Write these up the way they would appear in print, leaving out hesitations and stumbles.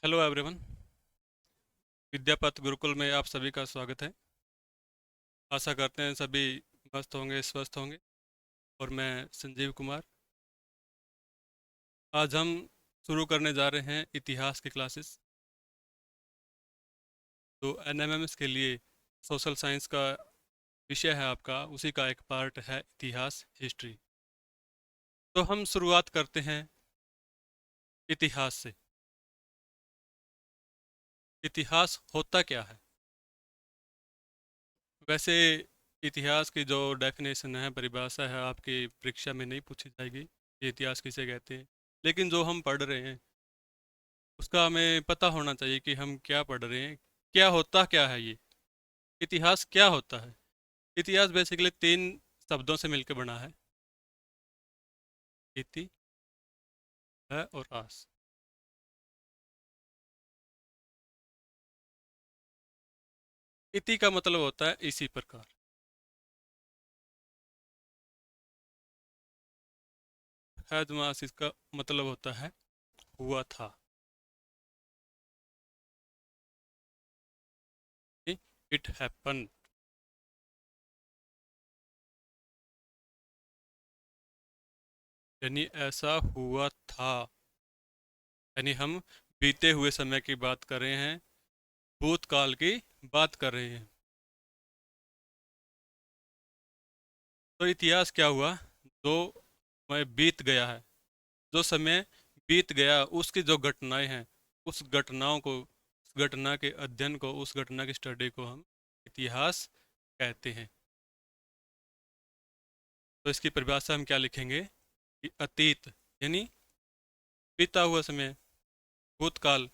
Hello everyone. विद्यापथ Gurukul में आप सभी का स्वागत है। आशा करते हैं सभी मस्त होंगे, स्वस्थ होंगे। और मैं संजीव कुमार। आज हम शुरू करने जा रहे हैं इतिहास की क्लासेस। तो एनएमएमएस के लिए सोशल साइंस का विषय है आपका, उसी का एक पार्ट है इतिहास, हिस्ट्री। तो हम शुरुआत करते हैं इतिहास से। इतिहास होता क्या है? वैसे इतिहास की जो डेफिनेशन है, परिभाषा है, आपकी परीक्षा में नहीं पूछी जाएगी कि इतिहास किसे कहते हैं। लेकिन जो हम पढ़ रहे हैं उसका हमें पता होना चाहिए कि हम क्या पढ़ रहे हैं। क्या होता क्या है ये? इतिहास क्या होता है? इतिहास बेसिकली तीन शब्दों से मिलकर बना है। इति है और आस। इति का मतलब होता है इसी प्रकार। हैदमास इसका मतलब होता है हुआ था। It happen. यानी ऐसा हुआ था। यानी हम बीते हुए समय की बात कर रहे हैं, भूतकाल की बात कर रहे हैं। तो इतिहास क्या हुआ? जो समय बीत गया है, जो समय बीत गया, उसकी जो घटनाएं हैं, उस घटनाओं को, उस घटना के अध्ययन को, उस घटना की स्टडी को हम इतिहास कहते हैं। तो इसकी परिभाषा हम क्या लिखेंगे कि अतीत यानी बीता हुआ समय, भूतकाल,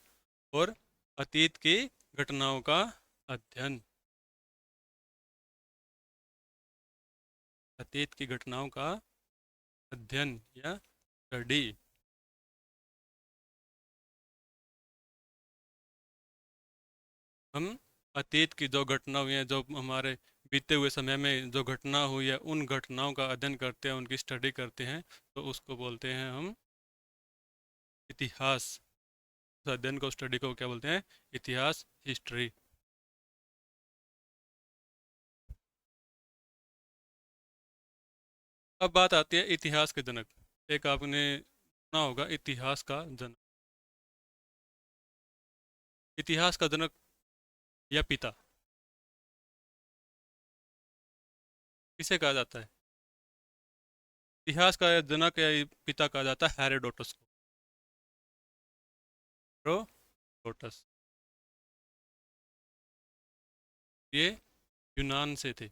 और अतीत की घटनाओं का अध्ययन। अतीत की घटनाओं का अध्ययन या स्टडी। हम अतीत की जो घटना हुई है, जो हमारे बीते हुए समय में जो घटना हुई है, उन घटनाओं का अध्ययन करते हैं, उनकी स्टडी करते हैं। तो उसको बोलते हैं हम इतिहास। उस अध्ययन को, स्टडी को क्या बोलते हैं? इतिहास, हिस्ट्री। अब बात आती है इतिहास के जनक। एक आपने सुना होगा इतिहास का जनक। इतिहास का जनक या पिता किसे कहा जाता है? इतिहास का जनक या पिता कहा जाता है हेरोडोटस को। हेरोडोटस। ये यूनान से थे।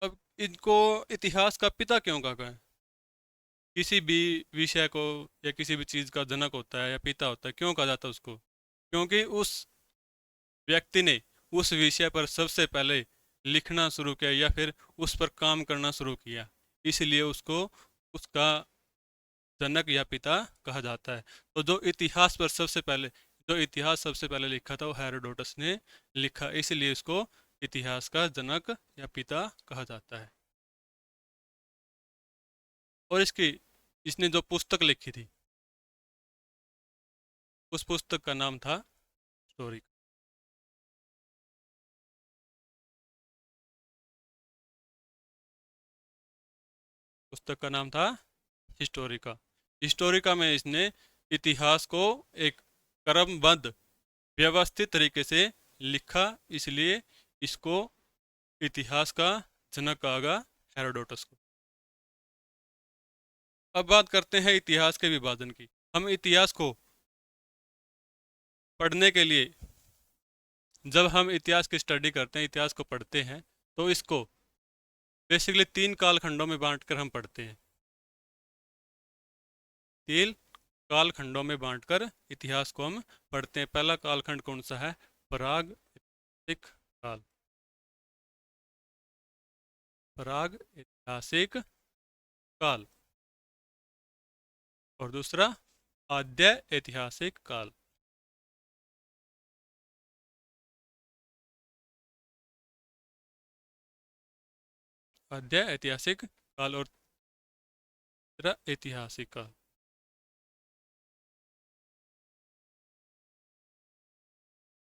अब इनको इतिहास का पिता क्यों कहा गया है? किसी भी विषय को या किसी भी चीज का जनक होता है या पिता होता है, क्यों कहा जाता है उसको? क्योंकि उस व्यक्ति ने उस विषय पर सबसे पहले लिखना शुरू किया या फिर उस पर काम करना शुरू किया, इसलिए उसको उसका जनक या पिता कहा जाता है। तो जो इतिहास पर सबसे पहले, जो इतिहास सबसे पहले लिखा था वो हेरोडोटस ने लिखा, इसलिए इसको इतिहास का जनक या पिता कहा जाता है। और इसकी, इसने जो पुस्तक लिखी थी, उस पुस्तक का नाम था स्टोरी। पुस्तक का नाम था हिस्टोरिका। हिस्टोरिका में इसने इतिहास को एक क्रमबद्ध, व्यवस्थित तरीके से लिखा, इसलिए इसको इतिहास का जनक कहा गया, हेरोडोटस को। अब बात करते हैं इतिहास के विभाजन की। हम इतिहास को पढ़ने के लिए, जब हम इतिहास की स्टडी करते हैं, इतिहास को पढ़ते हैं, तो इसको बेसिकली तीन कालखंडों में बांटकर हम पढ़ते हैं। तीन कालखंडों में बांटकर इतिहास को हम पढ़ते हैं। पहला कालखंड कौन सा है? प्रागैतिहासिक काल। प्रागैतिहासिक काल। और दूसरा आद्य ऐतिहासिक काल। आद्य ऐतिहासिक काल। और तीसरा ऐतिहासिक काल।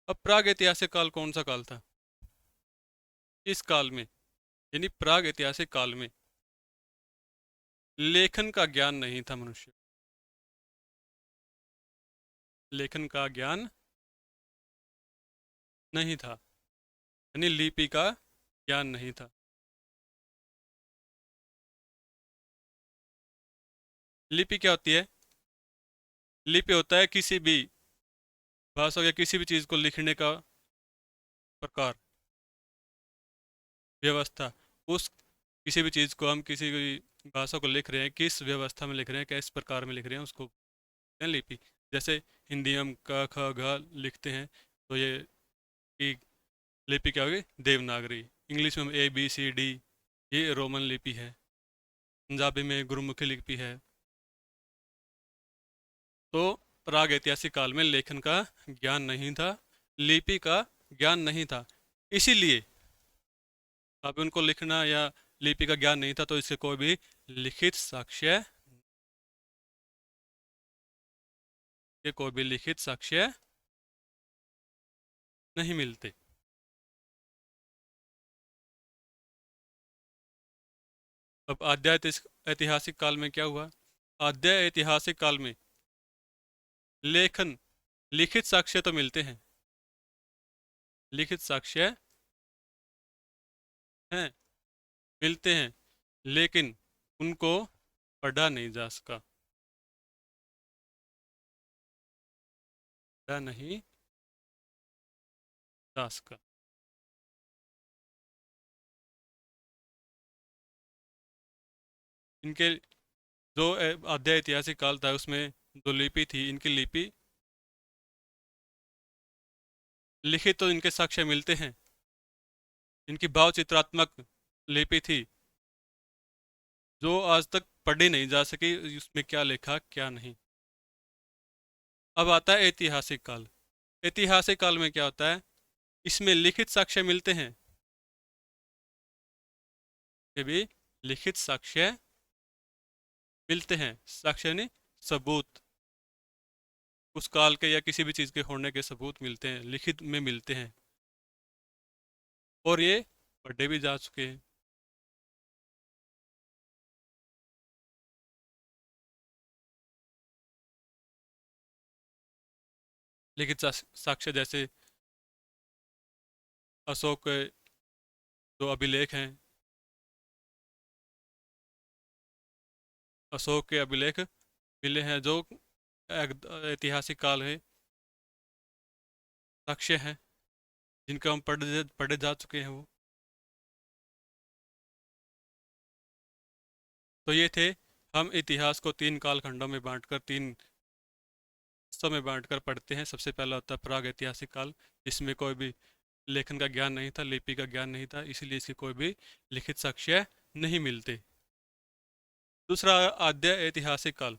अब प्राग ऐतिहासिक काल कौन सा काल था? इस काल में, यानी प्राग ऐतिहासिक काल में, लेखन का ज्ञान नहीं था मनुष्य। लेखन का ज्ञान नहीं था, यानी लिपि का ज्ञान नहीं था। लिपि क्या होती है? लिपि होता है किसी भी भाषा या किसी भी चीज़ को लिखने का प्रकार, व्यवस्था। उस किसी भी चीज़ को हम किसी भी भाषा को लिख रहे हैं, किस व्यवस्था में लिख रहे हैं, किस प्रकार में लिख रहे हैं, उसको बोलते हैं लिपि। जैसे हिंदी में हम क ख ग लिखते हैं, तो ये की लिपि क्या होगी? देवनागरी। इंग्लिश में हम ABCD, ये रोमन लिपि है। पंजाबी में गुरुमुखी लिपि है। तो प्राग ऐतिहासिक काल में लेखन का ज्ञान नहीं था, लिपि का ज्ञान नहीं था। इसीलिए अब उनको लिखना या लिपि का ज्ञान नहीं था, तो इससे कोई भी लिखित साक्ष्य, के कोई भी लिखित साक्ष्य नहीं मिलते। अब आद्य ऐतिहासिक काल में क्या हुआ? आद्य ऐतिहासिक काल में लेखन, लिखित साक्ष्य तो मिलते हैं, लिखित साक्ष्य हैं, मिलते हैं, लेकिन उनको पढ़ा नहीं जा सका, पढ़ा नहीं जा सका। इनके जो आद्य ऐतिहासिक काल था उसमें जो लिपि थी, इनकी लिपि लिखित तो इनके साक्ष्य मिलते हैं, इनकी भाव चित्रात्मक लिपि थी जो आज तक पढ़ी नहीं जा सकी, उसमें क्या लिखा क्या नहीं। अब आता है ऐतिहासिक काल। ऐतिहासिक काल में क्या होता है? इसमें लिखित साक्ष्य मिलते हैं, ये भी लिखित साक्ष्य मिलते हैं। साक्ष्य नहीं, सबूत, उस काल के या किसी भी चीज़ के होने के सबूत मिलते हैं, लिखित में मिलते हैं, और ये पढ़े भी जा चुके हैं। लिखित साक्ष्य जैसे अशोक के जो अभिलेख हैं, अशोक के अभिलेख मिले हैं, जो ऐतिहासिक काल है, साक्ष्य हैं, जिनको हम पढ़े पढ़े जा चुके हैं वो। तो ये थे, हम इतिहास को तीन कालखंडों में बांटकर, तीन हिस्सों में बांटकर पढ़ते हैं। सबसे पहला होता है प्राग ऐतिहासिक काल, जिसमें कोई भी लेखन का ज्ञान नहीं था, लिपि का ज्ञान नहीं था, इसीलिए इसके कोई भी लिखित साक्ष्य नहीं मिलते। दूसरा आद्य ऐतिहासिक काल,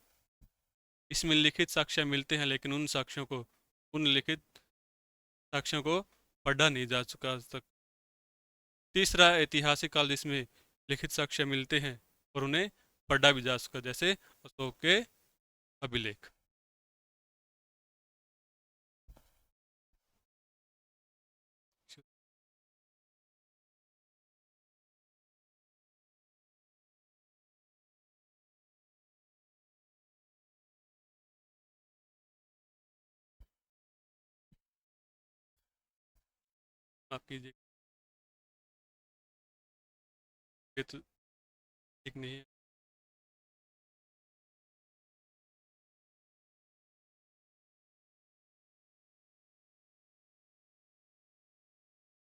इसमें लिखित साक्ष्य मिलते हैं, लेकिन उन साक्ष्यों को, उन लिखित साक्ष्यों को पढ़ा नहीं जा चुका आज तक। तीसरा ऐतिहासिक काल, जिसमें लिखित साक्ष्य मिलते हैं और उन्हें पढ़ा भी जा चुका, जैसे अशोक के अभिलेख। आप कीजिए, ये तो ठीक नहीं है।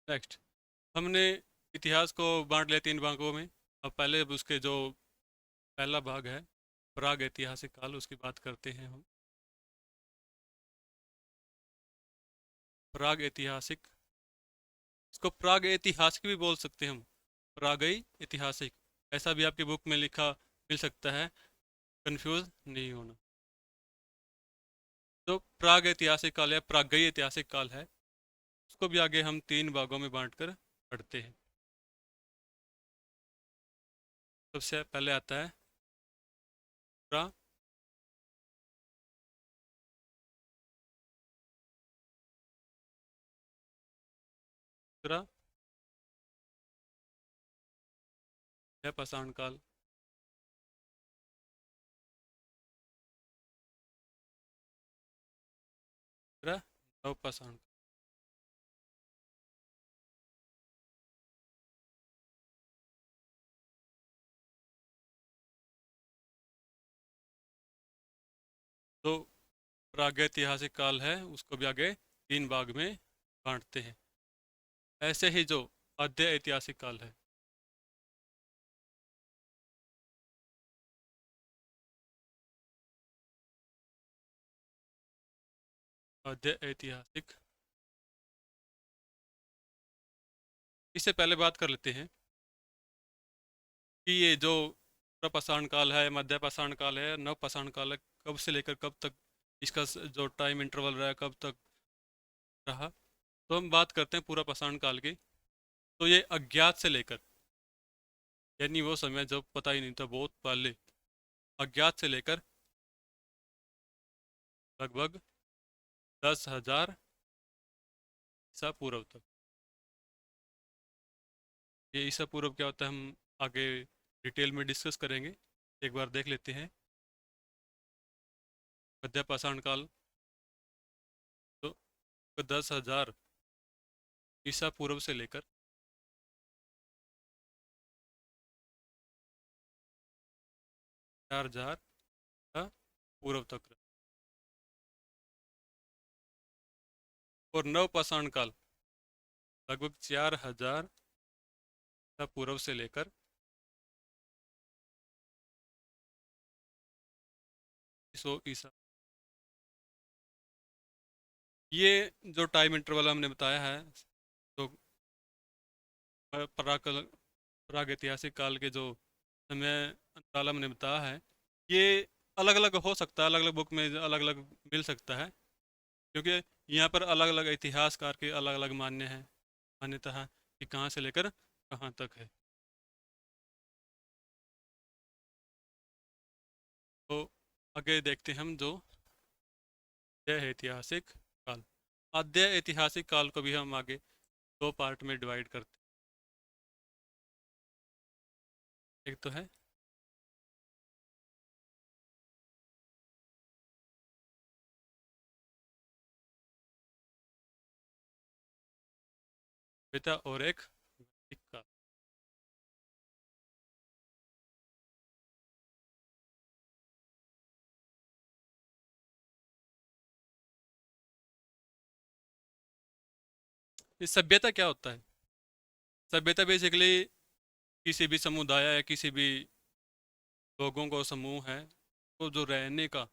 नेक्स्ट, हमने इतिहास को बांट लिया तीन भागों में। अब पहले उसके जो पहला भाग है प्राग ऐतिहासिक काल, उसकी बात करते हैं हम। प्राग ऐतिहासिक, इसको प्राग ऐतिहासिक भी बोल सकते हैं हम, प्रागई ऐतिहासिक, ऐसा भी आपकी बुक में लिखा मिल सकता है, कंफ्यूज नहीं होना। तो प्राग ऐतिहासिक काल या प्रागई ऐतिहासिक काल है, उसको भी आगे हम तीन भागों में बांटकर पढ़ते हैं। सबसे पहले आता है पूरा दूसरा है पाषाण काल। तीसरा नव पाषाण। तो प्रागैतिहासिक काल है उसको भी आगे तीन भाग में बांटते हैं। ऐसे ही जो आद्य ऐतिहासिक काल है, आद्य ऐतिहासिक, इससे पहले बात कर लेते हैं कि ये जो प्रपाषाण काल है, मध्य पाषाण काल है, नव पाषाण काल है, कब से लेकर कब तक इसका जो टाइम इंटरवल रहा, कब तक रहा। तो हम बात करते हैं पूरा पाषाण काल की। तो ये अज्ञात से लेकर, यानी वो समय जब पता ही नहीं था, बहुत पहले, अज्ञात से लेकर लगभग 10,000 ईसा पूर्व तक। ये ईसा पूर्व क्या होता है हम आगे डिटेल में डिस्कस करेंगे। एक बार देख लेते हैं मध्य पाषाण काल। तो 10,000 ईसा पूर्व से लेकर 4,000 का पूर्व तक। और नव पाषाण काल लगभग 4,000 का पूर्व से लेकर 100 ईसा। ये जो टाइम इंटरवल हमने बताया है, तो प्राग ऐतिहासिक काल के जो समय अंतराल हमने बताया है, ये अलग अलग हो सकता है, अलग अलग बुक में अलग अलग मिल सकता है, क्योंकि यहाँ पर अलग अलग इतिहासकार के अलग अलग मान्य है, मान्यता है कि कहाँ से लेकर कहाँ तक है। तो आगे देखते हैं हम जो है ऐतिहासिक काल। आद्य ऐतिहासिक काल को भी हम आगे दो पार्ट में डिवाइड करते हैं। एक तो है सभ्यता और एक वैदिक काल। इस सभ्यता क्या होता है? सभ्यता बेसिकली किसी भी समुदाय या किसी भी लोगों को समूह है, तो जो रहने का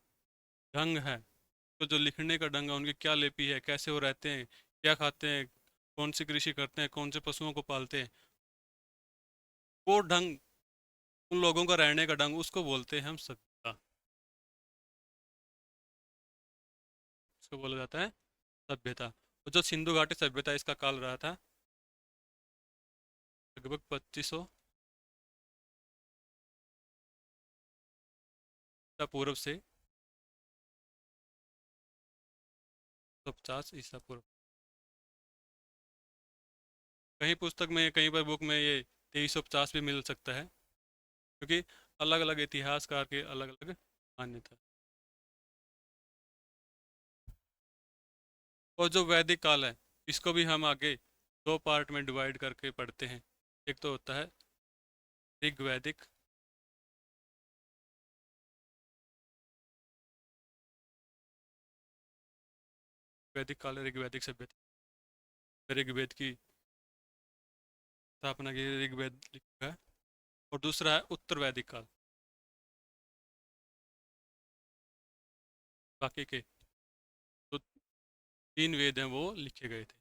ढंग है, तो जो लिखने का ढंग है, उनकी क्या लिपि है, कैसे वो रहते हैं, क्या खाते हैं, कौन सी कृषि करते हैं, कौन से पशुओं को पालते हैं, वो ढंग, उन लोगों का रहने का ढंग, उसको बोलते हैं हम सभ्यता। उसको बोला जाता है सभ्यता। तो जो सिंधु घाटी सभ्यता, इसका काल रहा था लगभग 2500 पूर्व से 150 ईसा पूर्व। कहीं पुस्तक में, कहीं पर बुक में ये 2350 भी मिल सकता है, क्योंकि अलग अलग इतिहासकार के अलग अलग मान्यता। और जो वैदिक काल है, इसको भी हम आगे दो पार्ट में डिवाइड करके पढ़ते हैं। एक तो होता है ऋग्वैदिक, वैदिक काल है, ऋग्वैदिक सभ्यता, ऋग्वेद की स्थापना की, ऋग्वेद लिखा है। और दूसरा है उत्तर वैदिक काल, बाकी के जो तीन वेद हैं वो लिखे गए थे।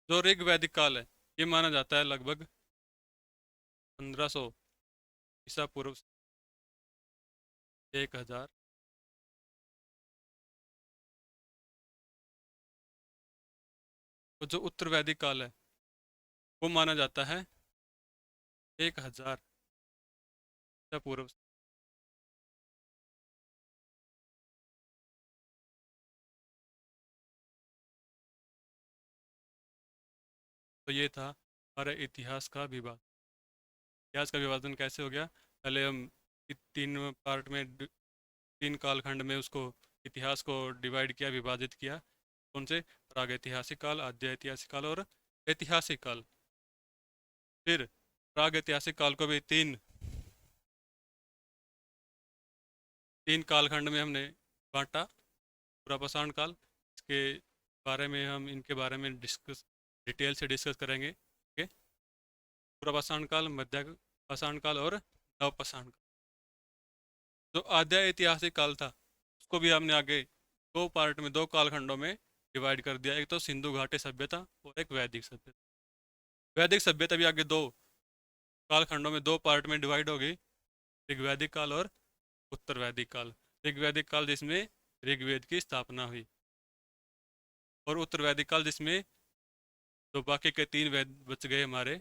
जो ऋग्वैदिक काल है, ये माना जाता है लगभग 1500 ईसा पूर्व से 1,000। और जो उत्तर वैदिक काल है, वो माना जाता है 1,000 ईसा पूर्व से। तो ये था हमारा इतिहास का विभाजन। इतिहास का विभाजन कैसे हो गया? पहले हम तीन पार्ट में, तीन कालखंड में उसको, इतिहास को डिवाइड किया, विभाजित किया। कौन से? प्रागैतिहासिक काल, आद्य ऐतिहासिक काल और ऐतिहासिक काल। फिर प्रागैतिहासिक काल को भी तीन तीन कालखंड में हमने बांटा। पुरापाषाण काल, इसके बारे में हम, इनके बारे में डिस्कस, डिटेल से डिस्कस करेंगे। ओके। पुरापाषाण काल, मध्य पाषाण काल और नवपाषाण काल। जो आद्य ऐतिहासिक काल था उसको भी हमने आगे दो पार्ट में, दो कालखंडों में डिवाइड कर दिया। एक तो सिंधु घाटी सभ्यता और एक वैदिक सभ्यता। वैदिक सभ्यता भी आगे दो कालखंडों में, दो पार्ट में डिवाइड हो गई। ऋग्वैदिक काल और उत्तर वैदिक काल। ऋग्वैदिक काल जिसमें ऋग्वेद की स्थापना हुई, और उत्तर वैदिक काल जिसमें जो बाकी के तीन वेद बच गए हमारे,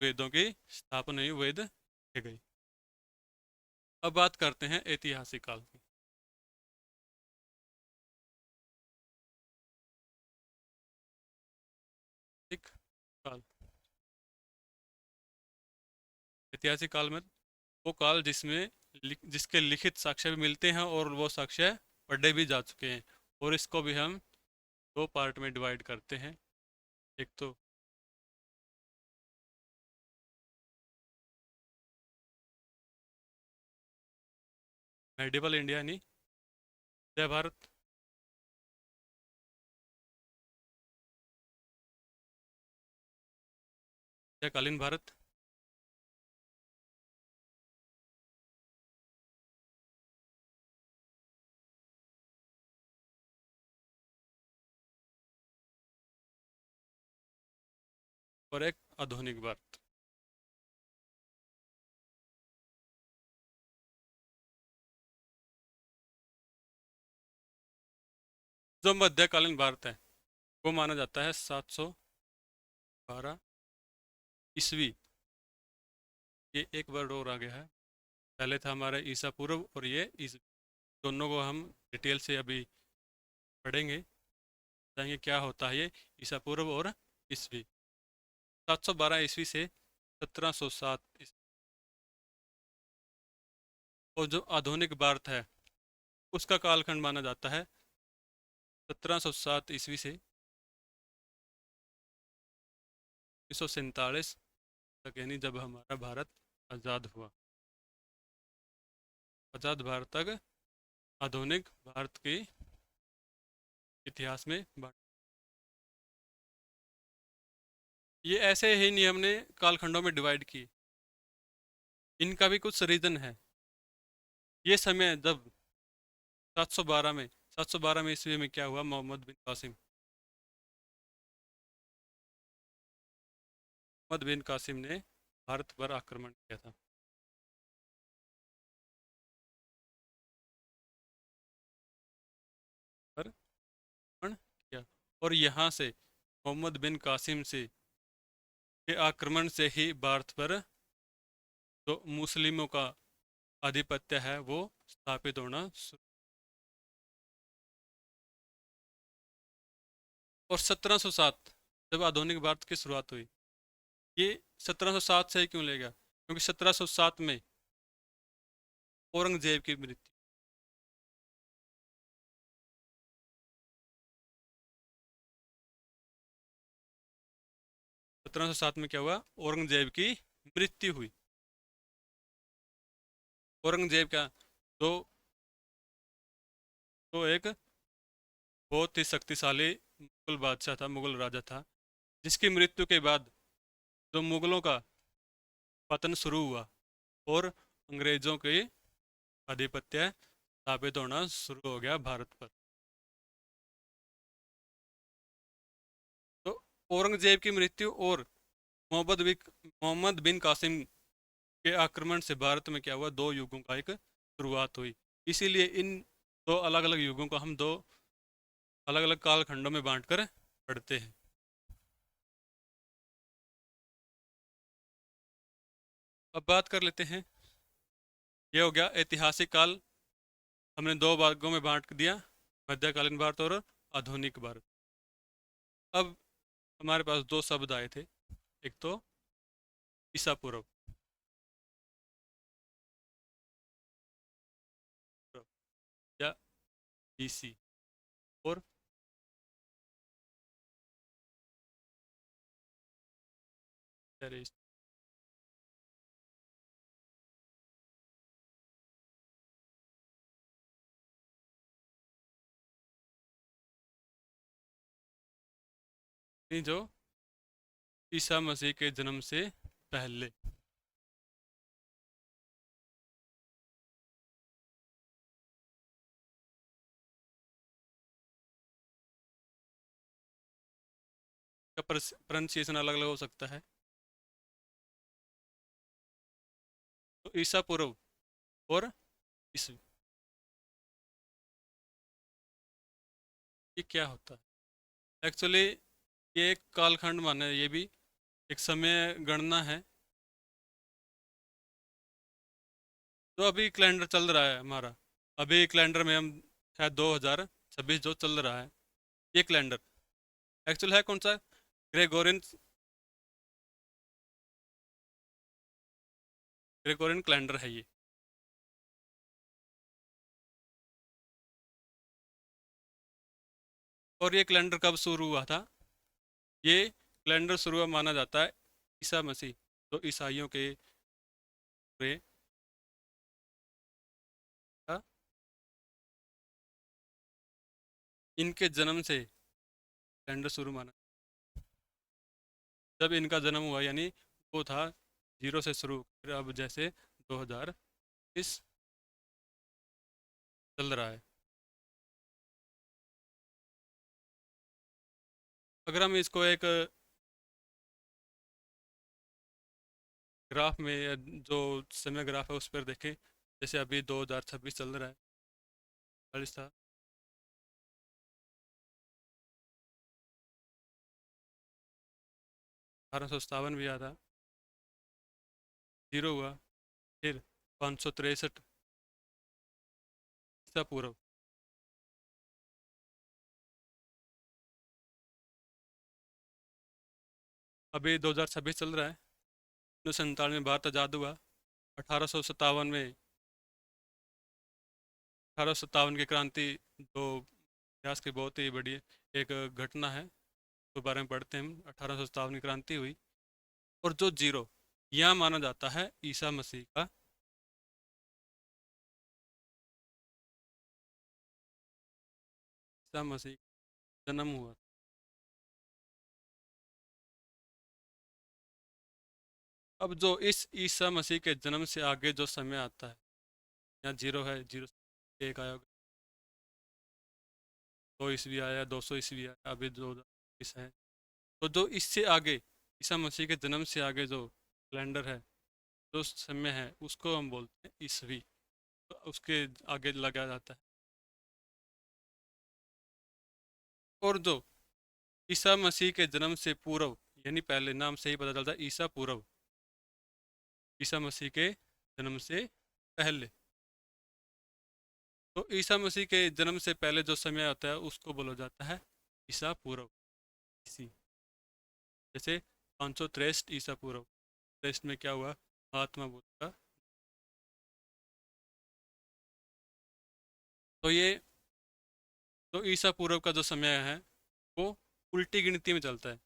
वेदों की स्थापना हुई, वेद लिखे गए। अब बात करते हैं ऐतिहासिक काल की। ऐतिहासिक काल, ऐतिहासिक काल में वो काल जिसमें जिसके लिखित साक्ष्य भी मिलते हैं और वो साक्ष्य पढ़े भी जा चुके हैं। और इसको भी हम दो पार्ट में डिवाइड करते हैं। एक तो मेडिवल इंडिया, नहीं, जय भारत, जयकालीन भारत, और एक आधुनिक भारत। जो मध्यकालीन भारत है वो माना जाता है 712 ईस्वी। ये एक वर्ड और आ गया है, पहले था हमारा ईसा पूर्व और ये ईस्वी। दोनों को हम डिटेल से अभी पढ़ेंगे, बताएंगे क्या होता है ये ईसा पूर्व और ईस्वी। 712 ईस्वी से 1707 ईस्वी। और जो आधुनिक भारत है उसका कालखंड माना जाता है 1707 ईस्वी से 1947 तक, यानी जब हमारा भारत आज़ाद हुआ। आज़ाद भारत तक आधुनिक भारत के इतिहास में बांट। ये ऐसे ही नहीं हमने कालखंडों में डिवाइड की, इनका भी कुछ रीजन है। ये समय जब 712 में, 712 में ईस्वी में क्या हुआ, मोहम्मद बिन कासिम ने भारत पर आक्रमण किया था। पर आक्रमण किया, और यहाँ से मोहम्मद बिन कासिम से के आक्रमण से ही भारत पर जो मुस्लिमों का आधिपत्य है वो स्थापित होना शुरू। और 1707 जब आधुनिक भारत की शुरुआत हुई, ये 1707 से ही क्यों लेगा? क्योंकि 1707 में औरंगजेब की मृत्यु। 1707 में क्या हुआ? औरंगजेब की मृत्यु हुई। औरंगजेब का तो तो एक बहुत ही शक्तिशाली मुगल बादशाह था, मुगल राजा था, जिसकी मृत्यु के बाद जो मुगलों का पतन शुरू हुआ और अंग्रेजों के आधिपत्य स्थापित होना शुरू हो गया भारत पर। तो औरंगजेब की मृत्यु और मोहम्मद बिन कासिम के आक्रमण से भारत में क्या हुआ, दो युगों का एक शुरुआत हुई। इसीलिए इन दो अलग अलग युगों को हम दो अलग अलग कालखंडों में बांटकर पढ़ते हैं। अब बात कर लेते हैं, ये हो गया ऐतिहासिक काल, हमने दो भागों में बांट दिया, मध्यकालीन भारत और आधुनिक भारत। अब हमारे पास दो शब्द आए थे, एक तो ईसा पूर्व, पूर्व या BC, और तेरे- जो ईसा मसीह के जन्म से पहले। का प्रोनाउंसिएशन अलग अलग हो सकता है। तो ईसा पूर्व और ईसवी, ये क्या होता है एक्चुअली? ये एक कालखंड माना है, ये भी एक समय गणना है। तो अभी कैलेंडर चल रहा है हमारा, अभी कैलेंडर में हम है 2026 जो चल रहा है, ये कैलेंडर एक्चुअल है कौन सा? ग्रेगोरियन, ग्रेगोरियन कैलेंडर है ये। और ये कैलेंडर कब शुरू हुआ था? ये कैलेंडर शुरू हुआ माना जाता है ईसा मसीह, तो ईसाइयों के पूरे था, इनके जन्म से कैलेंडर शुरू माना। जब इनका जन्म हुआ यानी वो था जीरो से शुरू, फिर अब जैसे 2020 चल रहा है। अगर हम इसको एक ग्राफ में जो समय ग्राफ है उस पर देखें, जैसे अभी 2026 चल रहा है, 40 था, 1857 भी आया था, जीरो हुआ, फिर 563 ईसा पूर्व, अभी 2026 चल रहा है। 1947 में भारत आज़ाद हुआ, 1857 में, 1857 की क्रांति जो इतिहास की बहुत ही बड़ी एक घटना है, उसके बारे में पढ़ते हैं हम। 1857 की क्रांति हुई, और जो जीरो यह माना जाता है ईसा मसीह का ईसा मसीह जन्म हुआ। अब जो इस ईसा मसीह के जन्म से आगे जो समय आता है, यहाँ जीरो है, जीरो से एक आया, 100 ईस्वी आया, 200 ईस्वी आया, अभी 2020 है। तो जो इससे आगे ईसा मसीह के जन्म से आगे जो कैलेंडर है, जो समय है, उसको हम बोलते हैं ईसवी, तो उसके आगे लगा जाता है। और जो ईसा मसीह के जन्म से पूर्व, यानी पहले, नाम से ही पता चलता है ईसा पूर्व, ईसा मसीह के जन्म से पहले। तो ईसा मसीह के जन्म से पहले जो समय होता है उसको बोला जाता है ईसा पूर्व, इसी जैसे 563 ईसा पूर्व, टेस्ट में क्या हुआ? महात्मा बुद्ध का। तो ये तो ईसा पूर्व का जो समय है वो उल्टी गिनती में चलता है,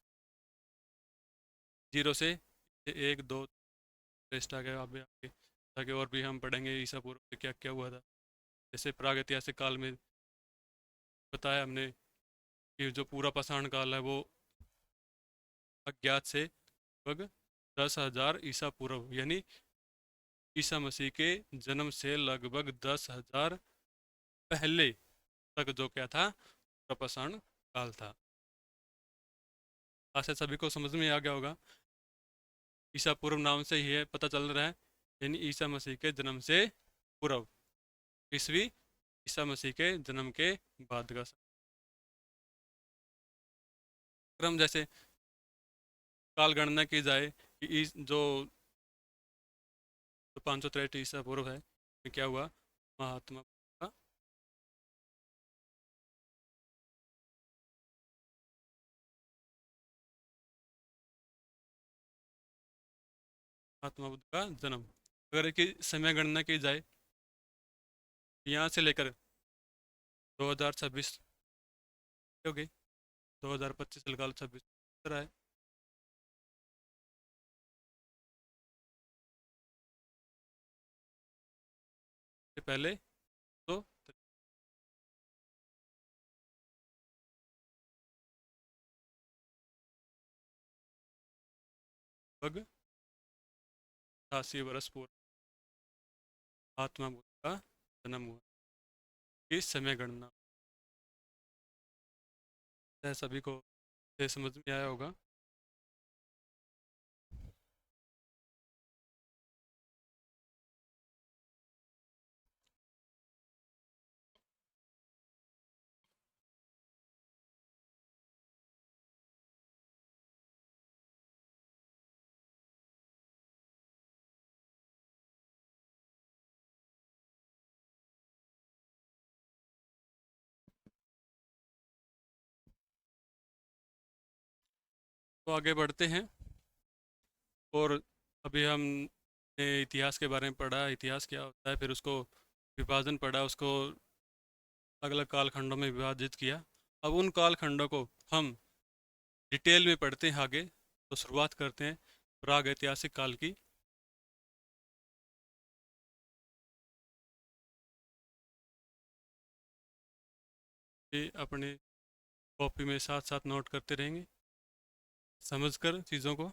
जीरो से एक दो, टेस्ट आ गया, अभी आगे आगे और भी हम पढ़ेंगे ईसा पूर्व में क्या क्या हुआ था। जैसे प्रागैतिहासिक काल में बताया हमने कि जो पूरा पाषाण काल है वो अज्ञात से लगभग 10,000 ईसा पूर्व, यानी ईसा मसीह के जन्म से लगभग 10,000 पहले तक जो क्या था, पूरा पाषाण काल था। आशा सभी को समझ में आ गया होगा। ईसा पूर्व नाम से ही है पता चल रहा है, यानी ईसा मसीह के जन्म से पूर्व, ईसवी ईसा मसीह के जन्म के बाद का क्रम। जैसे काल गणना की जाए कि जो 563 ईसा पूर्व है, में क्या हुआ? महात्मा का महात्मा बुद्ध का जन्म। अगर इसकी समय गणना की जाए, यहाँ से लेकर 2026 हो गई, 2025 लगा लो, 26 रहा है। इससे पहले तो लगभग 88 वर्ष पूर्व महात्मा बुद्ध का जन्म हुआ। इस समय गणना है, सभी को ये समझ में आया होगा। तो आगे बढ़ते हैं। और अभी हमने इतिहास के बारे में पढ़ा, इतिहास क्या होता है, फिर उसको विभाजन पढ़ा, उसको अलग अलग कालखंडों में विभाजित किया। अब उन कालखंडों को हम डिटेल में पढ़ते हैं आगे। तो शुरुआत करते हैं प्राग ऐतिहासिक काल की। ये अपने कॉपी में साथ साथ नोट करते रहेंगे, समझकर चीज़ों को।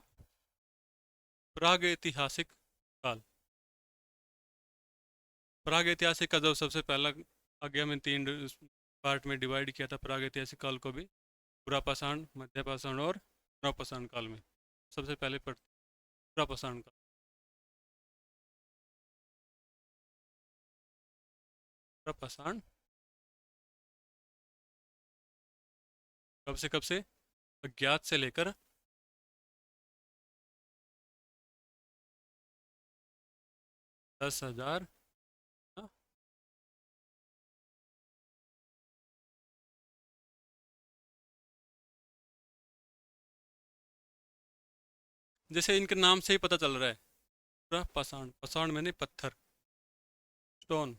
प्राग ऐतिहासिक काल। प्राग ऐतिहासिक का जो सबसे पहला आगे हमें 3 पार्ट में डिवाइड किया था प्राग ऐतिहासिक काल को भी, पुरापाषाण, मध्यपाषाण और नवपाषाण काल में। सबसे पहले पुरापाषाण काल। पुरापाषाण कब से अज्ञात से लेकर 10,000। हाँ, जैसे इनके नाम से ही पता चल रहा है, पुरापाषाण, पाषाण मैंने पत्थर, स्टोन,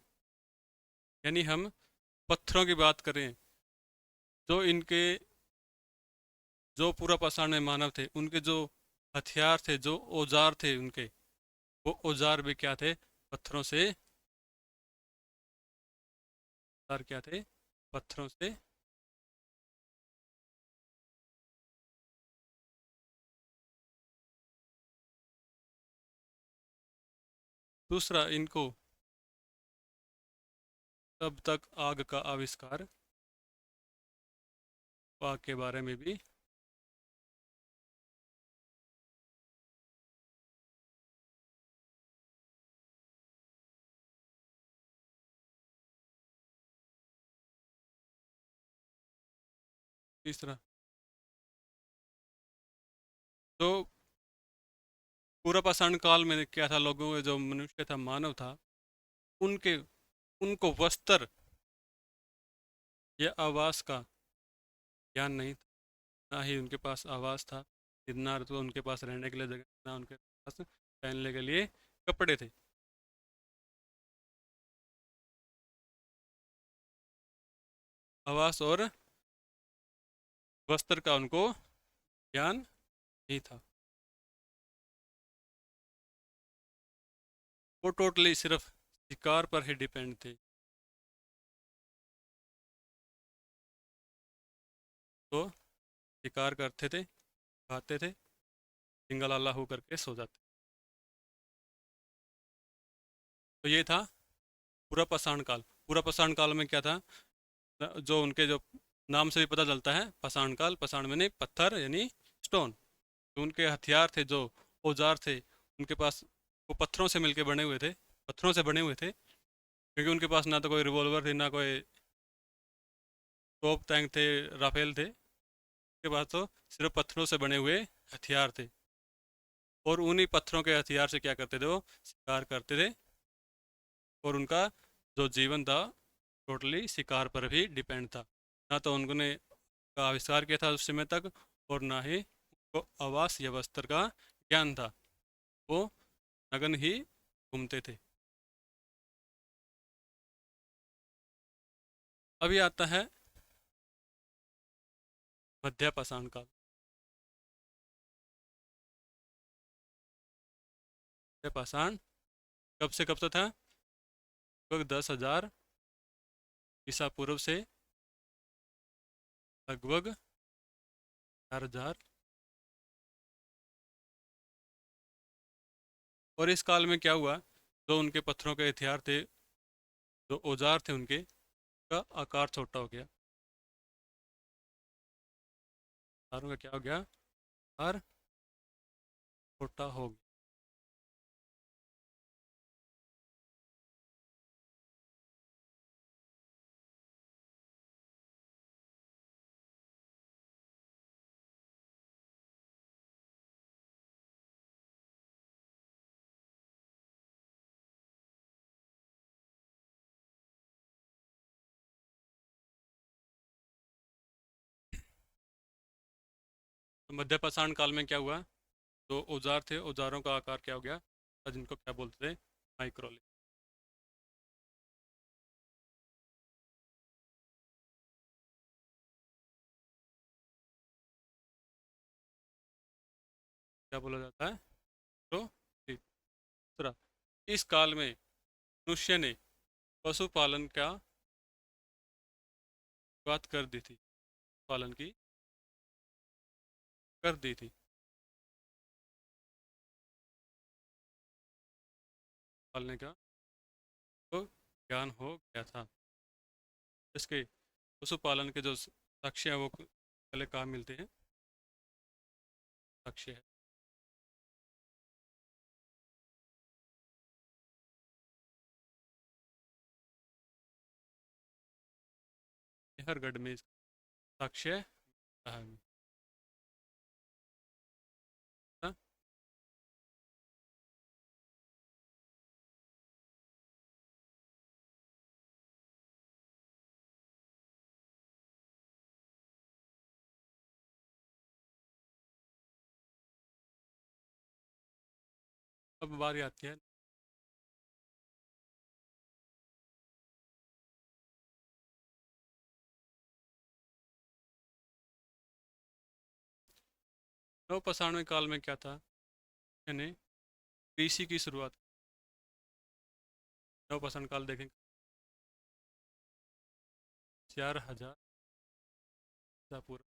यानी हम पत्थरों की बात करें। जो इनके जो पुरापाषाण में मानव थे, उनके जो हथियार थे, जो औजार थे उनके, वो औजार भी क्या थे, पत्थरों से। औजार क्या थे, पत्थरों से। दूसरा, इनको तब तक आग का आविष्कार आग के बारे में भी। तीसरा, तो पूरा पाषाण काल में क्या था, लोगों के जो मनुष्य था, मानव था, उनके उनको वस्त्र या आवास का ज्ञान नहीं था। ना ही उनके पास आवास था, ना तो उनके पास रहने के लिए जगह, ना उनके पास पहनने के लिए कपड़े थे। आवास और वस्त्र का उनको ज्ञान नहीं था। वो टोटली सिर्फ शिकार पर ही डिपेंड थे। तो शिकार करते थे, खाते थे, सिंगल अल्लाह हो करके सो जाते। तो ये था पूरा पाषाण काल। पूरा पाषाण काल में क्या था, जो उनके जो नाम से भी पता चलता है, पाषाण काल, पाषाण में नहीं, पत्थर यानी स्टोन। तो उनके हथियार थे, जो औजार थे उनके पास, वो पत्थरों से मिलके बने हुए थे, पत्थरों से बने हुए थे। क्योंकि उनके पास ना तो कोई रिवॉल्वर थी, ना कोई तोप टैंक थे, राफेल थे। उनके पास तो सिर्फ पत्थरों से बने हुए हथियार थे। और उन्हीं पत्थरों के हथियार से क्या करते थे, वो शिकार करते थे। और उनका जो जीवन था, टोटली शिकार पर भी डिपेंड था। ना तो उन्होंने का आविष्कार किया था उस समय तक, और ना ही उनको आवास या वस्त्र का ज्ञान था। वो नग्न ही घूमते थे। अभी आता है मध्यपाषाण काल। मध्यपाषाण कब से कब तक था? लगभग 10,000 ईसा पूर्व से लगभग 4,000। और इस काल में क्या हुआ? जो उनके पत्थरों के हथियार थे, जो औजार थे उनके, का आकार छोटा हो गया। औजारों का क्या हो गया? आकार छोटा हो गया। तो मध्यपाषाण काल में क्या हुआ? जो औजार थे, औजारों का आकार क्या हो गया? जिनको क्या बोलते थे? माइक्रोलिथ। क्या बोला जाता है? तो दूसरा, इस काल में मनुष्य ने पशुपालन का शुरुआत कर दी थी। पालन की कर दी थी। पालने का तो ज्ञान हो गया था। इसके पशुपालन के जो साक्ष्य हैं वो पहले कहाँ मिलते हैं? साक्ष्य है मेहरगढ़ में। साक्ष्य कहा है? हाँ? अब बारी आती है। नवपाषाण काल में क्या था? यानी कृषि की शुरुआत। नवपाषाण काल देखें, 4,000 ईसा पूर्व।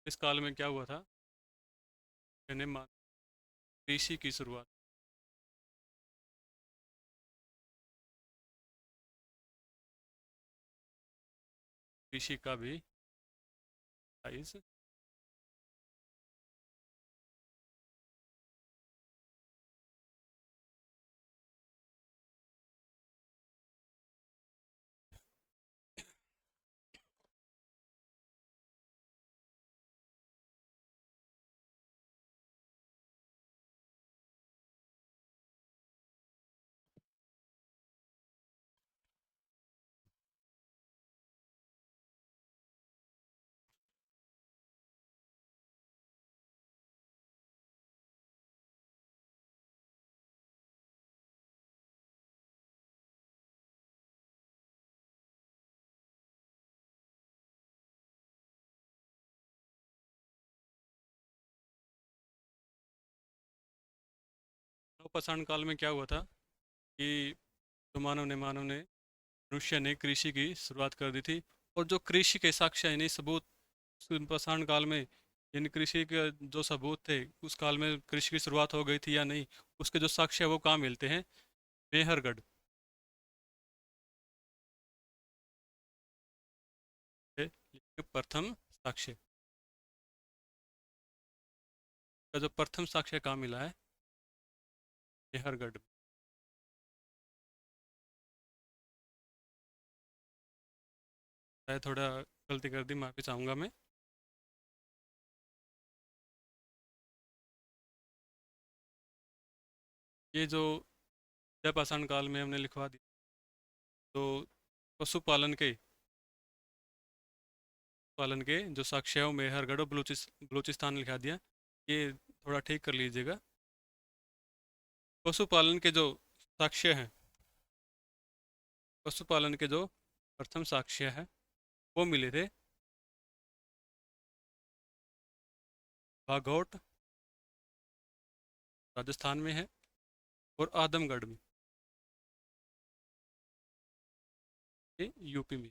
इस काल में क्या हुआ था? यानी कृषि की शुरुआत। कृषि का भी इस नवपाषाण काल में क्या हुआ था कि जो मानव ने मनुष्य ने कृषि की शुरुआत कर दी थी। और जो कृषि के साक्ष्य यानी सबूत पाषाण काल में, यानी कृषि के जो सबूत थे उस काल में कृषि की शुरुआत हो गई थी या नहीं, उसके जो साक्ष्य है वो कहाँ मिलते हैं? मेहरगढ़। ये प्रथम साक्ष्य का जो प्रथम साक्ष्य कहाँ मिला है? मेहरगढ़। शायद थोड़ा गलती कर दी, माफी चाहूँगा मैं। ये जो जय पाषाण काल में हमने लिखवा दी, तो पशुपालन के पशुपालन के जो साक्ष्य है वो मेहरगढ़ और बलूचिस्तान लिखा दिया, ये थोड़ा ठीक कर लीजिएगा। पशुपालन के जो साक्ष्य हैं, पशुपालन के जो प्रथम साक्ष्य है वो मिले थे बाघौट राजस्थान में है और आदमगढ़ में, ये यूपी में,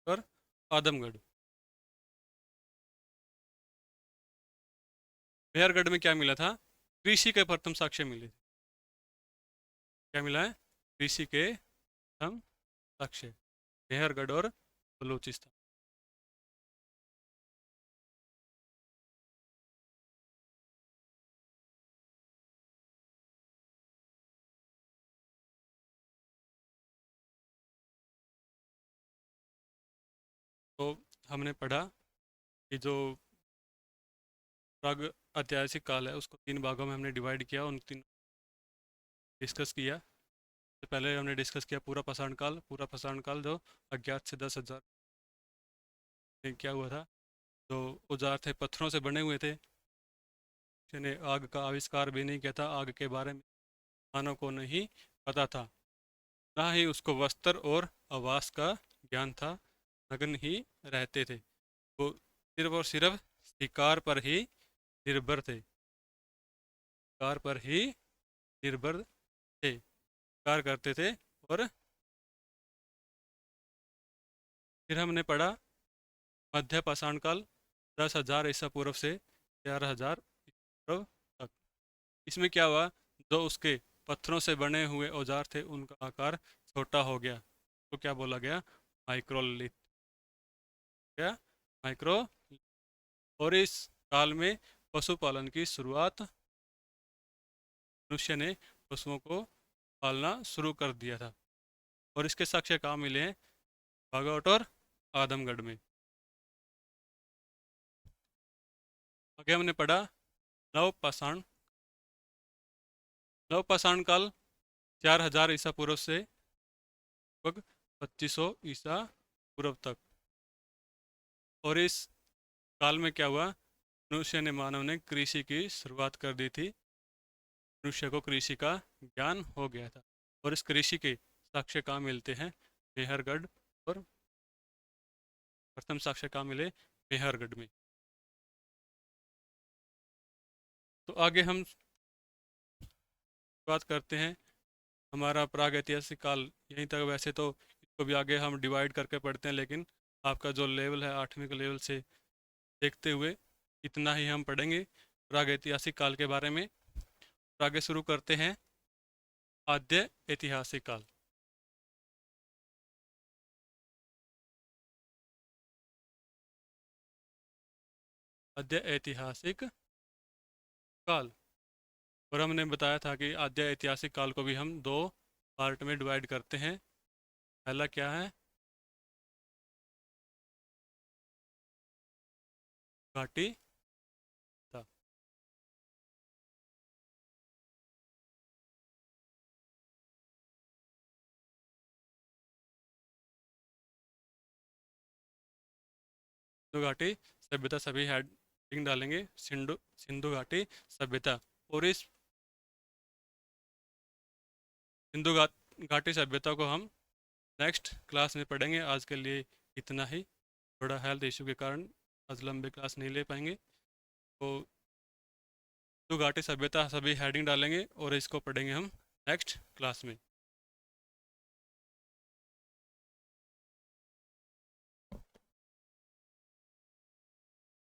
और आदमगढ़। मेहरगढ़ में क्या मिला था? कृषि के प्रथम साक्ष्य मिले थे। क्या मिला है? कृषि के प्रथम साक्ष्य, मेहरगढ़ और बलूचिस्तान। तो हमने पढ़ा कि जो प्राग ऐतिहासिक काल है उसको तीन भागों में हमने डिवाइड किया, उन तीन डिस्कस किया। तो पहले हमने डिस्कस किया पूरा पाषाण काल। पूरा पाषाण काल जो अज्ञात से 10,000 में क्या हुआ था, जो औजार थे पत्थरों से बने हुए थे, किसी ने आग का आविष्कार भी नहीं किया था, आग के बारे में मानव को नहीं पता था, ना ही उसको वस्त्र और आवास का ज्ञान था, नग्न ही रहते थे, वो सिर्फ और सिर्फ शिकार पर ही निर्भर थे, शिकार पर ही निर्भर थे, शिकार करते थे। और फिर हमने पढ़ा मध्य पाषाण काल 10,000 ईसा पूर्व से 11,000 पूर्व तक। इसमें क्या हुआ, जो उसके पत्थरों से बने हुए औजार थे उनका आकार छोटा हो गया, तो क्या बोला गया? माइक्रोलिथ। क्या? माइक्रो। और इस काल में पशुपालन की शुरुआत, मनुष्य ने पशुओं को पालना शुरू कर दिया था, और इसके साक्ष्य कहाँ मिले हैं? बागौट और आदमगढ़ में। आगे हमने पढ़ा नवपाषाण। नवपाषाण काल 4,000 ईसा पूर्व से लगभग 2500 ईसा पूर्व तक। और इस काल में क्या हुआ, मनुष्य ने, मानव ने कृषि की शुरुआत कर दी थी, मनुष्य को कृषि का ज्ञान हो गया था। और इस कृषि के साक्ष्य कहाँ मिलते हैं? मेहरगढ़। और प्रथम साक्ष्य कहाँ मिले? मेहरगढ़ में। तो आगे हम बात करते हैं हमारा प्रागैतिहासिक काल यहीं तक। वैसे तो इसको भी आगे हम डिवाइड करके पढ़ते हैं, लेकिन आपका जो लेवल है 8वीं के लेवल से देखते हुए इतना ही हम पढ़ेंगे प्रागैतिहासिक काल के बारे में। तो आगे शुरू करते हैं आद्य ऐतिहासिक काल। आद्य ऐतिहासिक काल। और हमने बताया था कि आद्य ऐतिहासिक काल को भी हम दो पार्ट में डिवाइड करते हैं। पहला क्या है? घाटी था। सिंधु घाटी सभ्यता, सभी हेडिंग डालेंगे सिंधु सिंधु घाटी सभ्यता। और इस सिंधु घाटी सभ्यता को हम नेक्स्ट क्लास में पढ़ेंगे। आज के लिए इतना ही। थोड़ा हेल्थ इशू के कारण आज लंबे क्लास नहीं ले पाएंगे, तो सिंधु घाटी सभ्यता सभी हेडिंग डालेंगे और इसको पढ़ेंगे हम नेक्स्ट क्लास में।